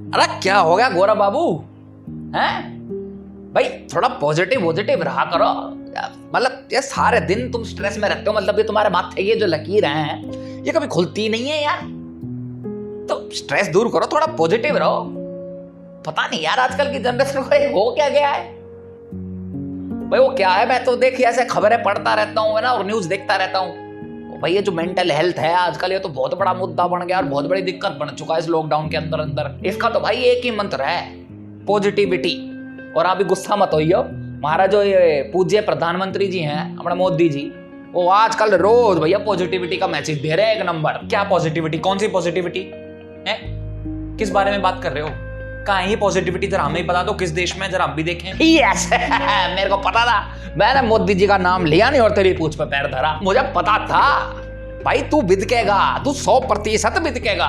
अरे क्या हो गया गोरा बाबू? हैं भाई थोड़ा पॉजिटिव पॉजिटिव रहा करो। मतलब ये सारे दिन तुम स्ट्रेस में रहते हो, मतलब ये तुम्हारे माथे ये जो लकीर हैं ये कभी खुलती नहीं है यार। तो स्ट्रेस दूर करो, थोड़ा पॉजिटिव रहो। पता नहीं यार आजकल की जनरेशन को हो क्या गया है भाई। वो क्या है, मैं तो देखिए ऐसे खबरें पढ़ता रहता हूँ ना और न्यूज देखता रहता हूँ भाई। ये जो मेंटल हेल्थ है आजकल ये तो बहुत बड़ा मुद्दा बन गया और बहुत बड़ी दिक्कत बन चुका है इस लॉकडाउन के अंदर अंदर। इसका तो भाई एक ही मंत्र है, पॉजिटिविटी। और आप भी गुस्सा मत होइयो, हमारा जो ये पूज्य प्रधानमंत्री जी हैं हमारे मोदी जी, वो आजकल रोज भैया पॉजिटिविटी का मैसेज दे रहे हैं, एक नंबर। क्या पॉजिटिविटी? कौन सी पॉजिटिविटी है? किस बारे में बात कर रहे हो? कहाँ है ये पॉजिटिविटी? जरा हमें बता दो किस देश में, जरा हम भी देखें। यस मेरे को पता था, मैंने मोदी जी का नाम लिया नहीं और तेरी पूंछ पे पैर धरा। मुझे पता था भाई तू बिदकेगा, तू 100% बिदकेगा।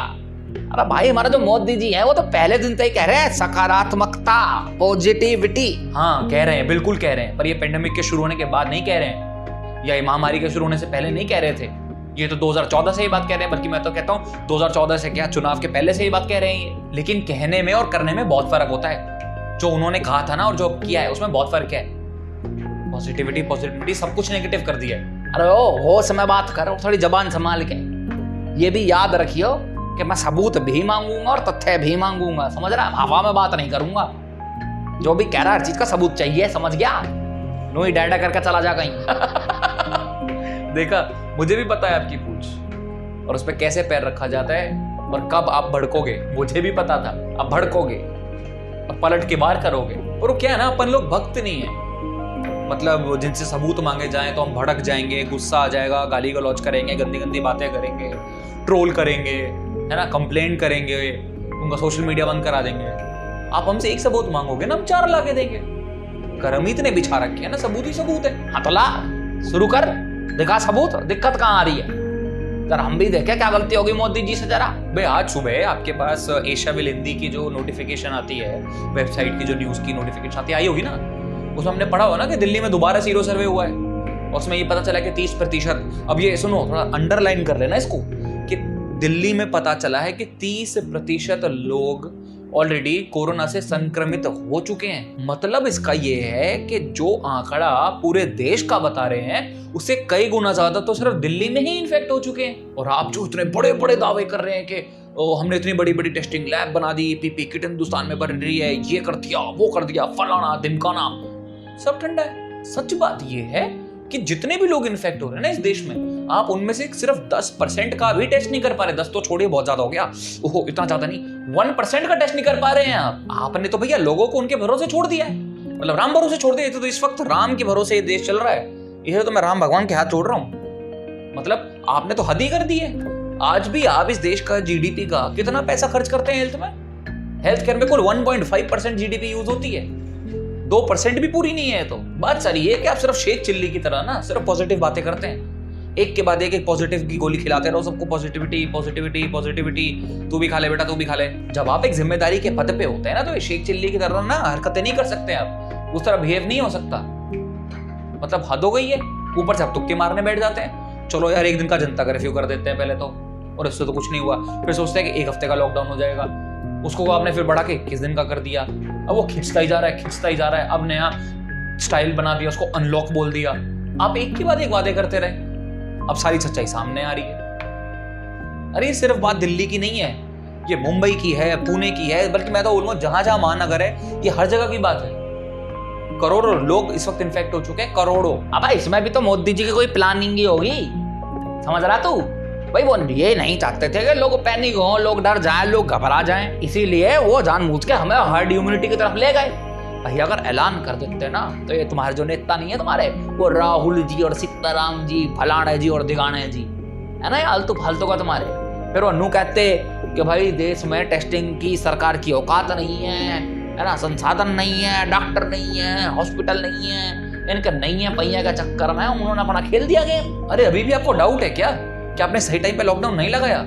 अरे भाई हमारा जो मोदी जी है वो तो पहले दिन से ही कह रहे हैं सकारात्मकता, पॉजिटिविटी। हाँ कह रहे हैं, बिल्कुल कह रहे हैं, पर ये पेंडेमिक के शुरू होने के बाद नहीं कह रहे हैं, या ये महामारी के शुरू होने से पहले नहीं कह रहे थे। ये तो 2014 से ही बात कह रहे हैं, बल्कि मैं तो कहता हूँ 2014 से क्या, चुनाव के पहले से ही बात कह रहे हैं ये। लेकिन कहने में और करने में बहुत फर्क होता है। जो उन्होंने कहा था ना और जो किया है उसमें बहुत फर्क है। पॉजिटिविटी सब कुछ नेगेटिव कर दिया है। अरे ओ होश में बात करो, थोड़ी जबान संभाल के। ये भी याद रखियो कि मैं सबूत भी मांगूंगा और तथ्य भी मांगूंगा, समझ रहा? हवा में बात नहीं करूंगा। जो भी कह रहा है हर चीज का सबूत चाहिए, समझ गया? नोई डायडा करके चला जा कहीं। देखा, मुझे भी पता है आपकी पूंछ और उस पर कैसे पैर रखा जाता है और कब आप भड़कोगे, मुझे भी पता था। आप भड़कोगे और पलट के बाहर करोगे। और वो क्या है ना, अपन लोग भक्त नहीं है, मतलब जिनसे सबूत मांगे जाएं तो हम भड़क जाएंगे, गुस्सा आ जाएगा, गाली गलौज करेंगे, गंदी गंदी बातें करेंगे, ट्रोल करेंगे, है ना, कंप्लेंट करेंगे, उनका सोशल मीडिया बंद करा देंगे। आप हमसे एक सबूत मांगोगे ना, हम 4 ला के देंगे। कर्म ही इतने बिछा रखे हैं ना, सबूत ही सबूत है। हाँ तो ला, शुरू कर, दिखा सबूत। दिक्कत कहाँ आ रही है? जरा हम भी देखें क्या गलती होगी मोदी जी से जरा। भाई आज सुबह आपके पास एशियाविल हिंदी की जो नोटिफिकेशन आती है, वेबसाइट की जो न्यूज की नोटिफिकेशन आती है, आई होगी ना, उसमें हमने पढ़ा हुआ ना कि दिल्ली में दोबारा सीरो सर्वे हुआ है और उसमें ये पता चला कि 30%। अब ये सुनो, थोड़ा अंडरलाइन कर लेना इसको, कि दिल्ली में पता चला है कि 30% लोग ऑलरेडी कोरोना से संक्रमित हो चुके हैं। मतलब इसका ये है कि जो आंकड़ा पूरे देश का बता रहे हैं उससे कई गुना ज्यादा तो सिर्फ दिल्ली में ही इन्फेक्ट हो चुके हैं। और आप जो इतने बड़े बड़े दावे कर रहे हैं कि हमने इतनी बड़ी बड़ी टेस्टिंग लैब बना दी, पीपी किट हिंदुस्तान में बन रही है, ये कर दिया, वो कर दिया, फलाना ढिमकाना, सब ठंडा है। सच बात ये है कि जितने भी लोग इन्फेक्ट हो रहे हैं ना इस देश में, आप उनमें से सिर्फ 10% का भी टेस्ट नहीं कर पा रहे। 10 तो छोड़िए, बहुत ज्यादा हो गया, ओहो इतना ज्यादा नहीं, 1% का टेस्ट नहीं कर पा रहे हैं आप। आपने तो भैया लोगों को उनके भरोसे छोड़ दिया है, मतलब राम भरोसे छोड़ दिया। तो इस वक्त राम के भरोसे ये देश चल रहा है, इसे तो मैं राम भगवान के हाथ छोड़ रहा हूं। मतलब आपने तो हद ही कर दी है। आज भी आप इस देश का जीडीपी का कितना पैसा खर्च करते हैं हेल्थ में? हेल्थ केयर में कुल 1.5% जीडीपी यूज होती है, 2% भी पूरी नहीं है। तो बात सारी है कि आप सिर्फ शेख चिल्ली की तरह ना सिर्फ पॉजिटिव बातें करते हैं, एक के बाद एक पॉजिटिव की गोली खिलाते रहो सबको, पॉजिटिविटी पॉजिटिविटी पॉजिटिविटी, तू भी खा ले बेटा, तू भी खा ले। जब आप एक जिम्मेदारी के पद पे होते हैं ना, तो ये शेख चिल्ली की तरह ना हरकतें नहीं कर सकते, आप उस तरह बिहेव नहीं हो सकता। मतलब हद हो गई है। ऊपर से आप तुक्के मारने बैठ जाते हैं, चलो यार एक दिन का जनता कर्फ्यू कर देते हैं पहले तो, और इससे तो कुछ नहीं हुआ। फिर सोचते हैं कि 1 हफ्ते का लॉकडाउन हो जाएगा, उसको आपने फिर बढ़ा के 21 दिन का कर दिया। अब वो खिंचता ही जा रहा है, खिंचता ही जा रहा है। अब नया स्टाइल बना दिया, उसको अनलॉक बोल दिया। आप एक के बाद एक वादे करते रहे, अब सारी सच्चाई सामने आ रही है। अरे सिर्फ बात दिल्ली की नहीं है, ये मुंबई की है, पुणे की है, बल्कि मैं तो ऑलमोस्ट जहां जहां महानगर है ये हर जगह की बात है। करोड़ों लोग इस वक्त इन्फेक्ट हो चुके हैं, करोड़ों। अब इसमें भी तो मोदी जी की कोई प्लानिंग ही होगी, समझ रहा तू? भाई वो ये नहीं चाहते थे कि लोग पैनिक हो, लोग डर जाएं, लोग घबरा जाएं, इसीलिए वो जानबूझ के हमें हर्ड इम्यूनिटी की तरफ ले गए। भाई अगर ऐलान कर देते ना, तो ये तुम्हारे जो नेता नहीं है तुम्हारे, वो राहुल जी और सीताराम जी, फलाने जी और दिगाने जी, है ना, ये आलतू फालतू का तुम्हारे, फिर वो नू कहते कि भाई देश में टेस्टिंग की सरकार की औकात नहीं है ना, संसाधन नहीं है, डॉक्टर नहीं है, हॉस्पिटल नहीं है, इनका नहीं है पहिया का चक्कर में उन्होंने अपना खेल दिया गेम। अरे अभी भी आपको डाउट है क्या कि आपने सही टाइम पे लॉकडाउन नहीं लगाया?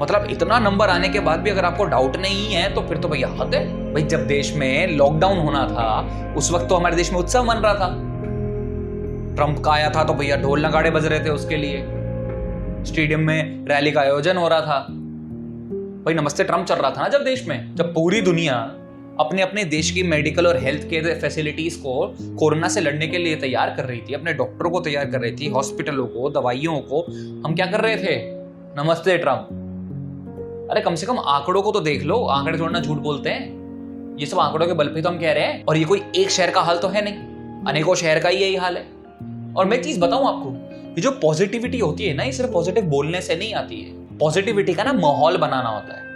मतलब इतना नंबर आने के बाद भी अगर आपको डाउट नहीं है तो फिर तो भैया हद है। भाई जब देश में लॉकडाउन होना था उस वक्त तो हमारे देश में उत्सव मन रहा था, ट्रंप का आया था तो भैया ढोल नगाड़े बज रहे थे उसके लिए, स्टेडियम में रैली का आयोजन हो रहा था। भाई नमस्ते ट्रम्प चल रहा था ना जब देश में, जब पूरी दुनिया अपने अपने देश की मेडिकल और हेल्थ केयर फैसिलिटीज को कोरोना से लड़ने के लिए तैयार कर रही थी, अपने डॉक्टरों को तैयार कर रही थी, हॉस्पिटलों को, दवाइयों को, हम क्या कर रहे थे? नमस्ते ट्रम्प। अरे कम से कम आंकड़ों को तो देख लो, आंकड़े थोड़ा झूठ बोलते हैं। ये सब आंकड़ों के बल पे तो हम कह रहे हैं, और ये कोई एक शहर का हाल तो है नहीं, अनेकों शहर का ही यही हाल है। और मैं चीज बताऊं आपको, ये जो पॉजिटिविटी होती है ना, ये सिर्फ पॉजिटिव बोलने से नहीं आती है। पॉजिटिविटी का ना माहौल बनाना होता है,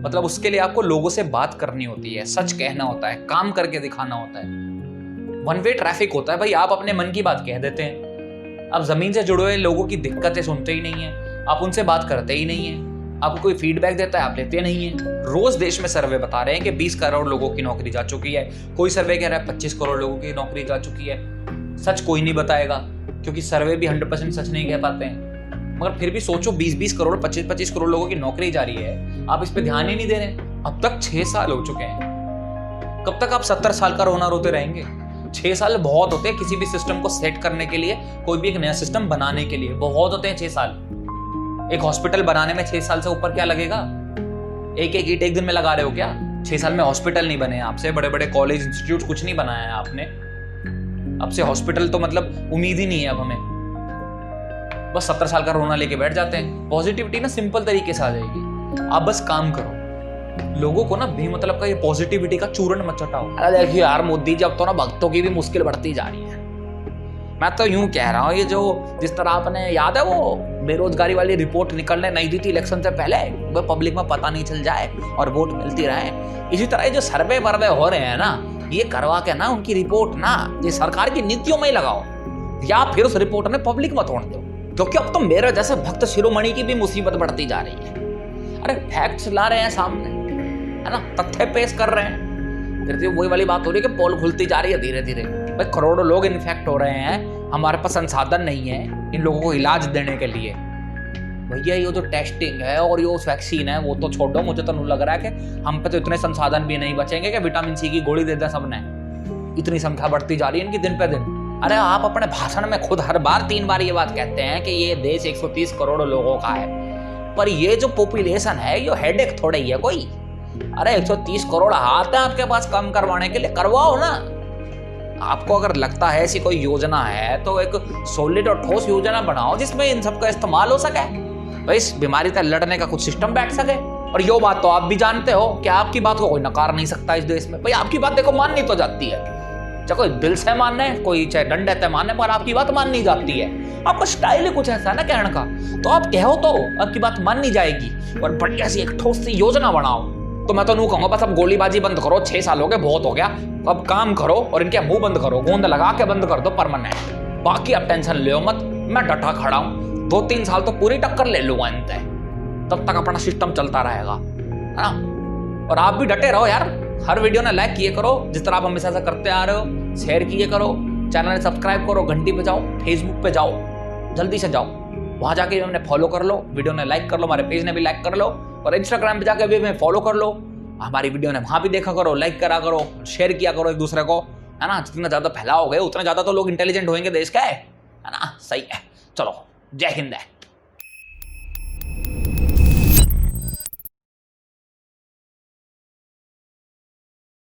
मतलब उसके लिए आपको लोगों से बात करनी होती है, सच कहना होता है, काम करके दिखाना होता है। वन वे ट्रैफिक होता है भाई, आप अपने मन की बात कह देते हैं। आप जमीन से जुड़े हुए लोगों की दिक्कतें सुनते ही नहीं है, आप उनसे बात करते ही नहीं है, आपको कोई फीडबैक देता है आप लेते नहीं है। रोज देश में सर्वे बता रहे हैं कि 20 करोड़ लोगों की नौकरी जा चुकी है, कोई सर्वे कह रहा है 25 करोड़ लोगों की नौकरी जा चुकी है। सच कोई नहीं बताएगा, क्योंकि सर्वे भी 100% सच नहीं कह पाते हैं। मगर फिर भी सोचो, 20-20 करोड़ 25-25 करोड़ लोगों की नौकरी जा रही है, आप इस पे ध्यान ही नहीं दे रहे। अब तक 6 साल हो चुके हैं, कब तक आप 70 साल का रोना रोते रहेंगे? 6 साल बहुत होते हैं किसी भी सिस्टम को सेट करने के लिए, कोई भी एक नया सिस्टम बनाने के लिए बहुत होते हैं 6 साल। एक हॉस्पिटल बनाने में 6 साल से ऊपर क्या लगेगा? एक ईंट एक दिन में लगा रहे हो क्या? 6 साल में हॉस्पिटल नहीं बने आपसे, बड़े बड़े कॉलेज इंस्टीट्यूट कुछ नहीं बनाया है आपने। अब से हॉस्पिटल तो मतलब उम्मीद ही नहीं है अब हमें। बस 70 साल का रोना लेके बैठ जाते हैं। पॉजिटिविटी ना सिंपल तरीके से आ जाएगी, आप बस काम करो। लोगों को ना बेमतलब का ये पॉजिटिविटी का चूरन मत चटाओ। अरे देखिए यार मोदी जी, अब तो ना भक्तों की भी मुश्किल बढ़ती जा रही है। मैं तो यूं कह रहा हूँ, ये जो जिस तरह आपने याद है वो बेरोजगारी वाली रिपोर्ट निकलने नहीं दी थी इलेक्शन से पहले, वो पब्लिक में पता नहीं चल जाए और वोट मिलती रहे, इसी तरह जो सर्वे वर्वे हो रहे हैं ना, ये करवा के ना उनकी रिपोर्ट ना ये सरकार की नीतियों में ही लगाओ, या फिर उस रिपोर्ट में पब्लिक में तोड़ दो, क्योंकि अब तो मेरे जैसे भक्त शिरोमणि की भी मुसीबत बढ़ती जा रही है। अरे फैक्ट्स ला रहे हैं सामने, है ना, तथ्य पेश कर रहे हैं, फिर तो वही वाली बात हो रही है कि पोल खुलती जा रही है धीरे धीरे। भाई करोड़ों लोग इन्फेक्ट हो रहे हैं, हमारे पास संसाधन नहीं है इन लोगों को इलाज देने के लिए। भैया ये जो टेस्टिंग है और ये वैक्सीन है वो तो छोड़ो, मुझे तो लग रहा है कि हम पे तो इतने संसाधन भी नहीं बचेंगे कि विटामिन सी की गोली दे दें सबने। इतनी संख्या बढ़ती जा रही है इनकी दिन पे दिन। अरे आप अपने भाषण में खुद हर बार 3 बार ये बात कहते हैं कि ये देश 130 करोड़ लोगों का है, पर ये जो पॉपुलेशन है ये हेडेक थोड़ा ही है कोई। अरे 130 करोड़ हाथ है आपके पास काम करवाने के लिए, करवाओ ना। आपको अगर लगता है ऐसी कोई योजना है तो एक सॉलिड और ठोस योजना बनाओ जिसमें इन सब का इस्तेमाल हो सके, भाई इस बीमारी से लड़ने का कुछ सिस्टम बैठ सके। और यो बात तो आप भी जानते हो कि आपकी बात को कोई नकार नहीं सकता इस देश में। भाई आपकी बात देखो माननी तो जाती है, चाहे कोई दिल से मानने, कोई चाहे डंडे से मानने, पर आपकी बात माननी जाती है। आपका स्टाइल ही कुछ ऐसा है ना कहने का, तो आप कहो तो आपकी बात माननी जाएगी। और बढ़िया सी एक ठोस सी योजना बनाओ। तो मैं तो नू कहूंगा बस अब गोलीबाजी बंद करो, 6 साल हो गए, बहुत हो गया, अब काम करो और इनके मुंह बंद करो, गोंद लगा के बंद कर दो परमानेंट। बाकी अब टेंशन ले मत, मैं डटा खड़ा हूं, 2-3 साल तो पूरी टक्कर ले लूंगा इनसे, तब तक अपना सिस्टम चलता रहेगा, है ना। और आप भी डटे रहो यार, हर वीडियो ने लाइक किए करो जिस तरह आप हमेशा से करते आ रहे हो, शेयर किए करो, चैनल सब्सक्राइब करो, घंटी पे जाओ, फेसबुक पे जाओ, जल्दी से जाओ, वहां जाके हमने फॉलो कर लो, वीडियो ने लाइक कर लो, हमारे पेज ने भी लाइक कर लो, और इंस्टाग्राम पे जाके भी हमें फॉलो कर लो, हमारी वीडियो ने वहां भी देखा करो, लाइक करा करो, शेयर किया करो एक दूसरे को, है ना। जितना ज्यादा फैलाओगे उतना ज्यादा तो लोग इंटेलिजेंट होंगे देश का, है ना। सही है, चलो जय हिंद है।